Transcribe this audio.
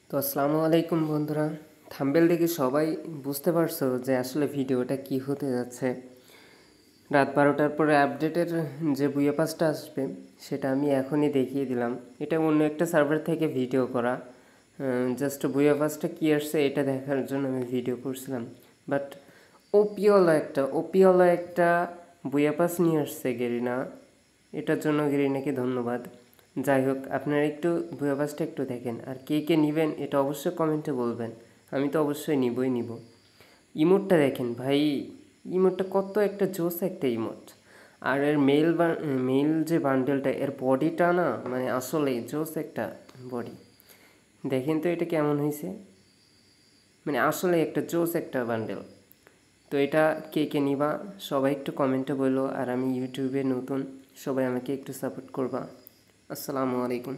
তো আসসালামু আলাইকুম বন্ধুরা। থাম্বনেল দেখে সবাই বুঝতে পারছো যে আসলে ভিডিওটা কি হতে যাচ্ছে। রাত 12টার পরে আপডেটের যে বুয়া পাসটা আসবে সেটা আমি এখনই দেখিয়ে দিলাম। এটা অন্য একটা সার্ভার থেকে ভিডিও করা, জাস্ট বুয়া পাসটা কী আসছে এটা দেখার জন্য আমি ভিডিও করছিলাম। বাট ওপিওলা একটা বুয়া পাস নিয়ে আসছে গেরিনা, এটার জন্য গেরিনাকে ধন্যবাদ। যাই হোক, আপনারা একটু বুয়া পাসটা একটু দেখেন, আর কে কে নেবেন এটা অবশ্যই কমেন্টে বলবেন। আমি তো অবশ্যই নিব। ইমোটটা দেখেন ভাই, ইমোটটা কত একটা জোস একটা ইমোট। আর এর মেল যে বান্ডেলটা, এর বডিটা না মানে আসলেই জোস একটা বডি। দেখেন তো এটা কেমন হয়েছে, মানে আসলে একটা জোস একটা বান্ডেল। তো এটা কে কে নিবা সবাই একটু কমেন্টে বলো, আর আমি ইউটিউবে নতুন, সবাই আমাকে একটু সাপোর্ট করবা। আসসালামু আলাইকুম।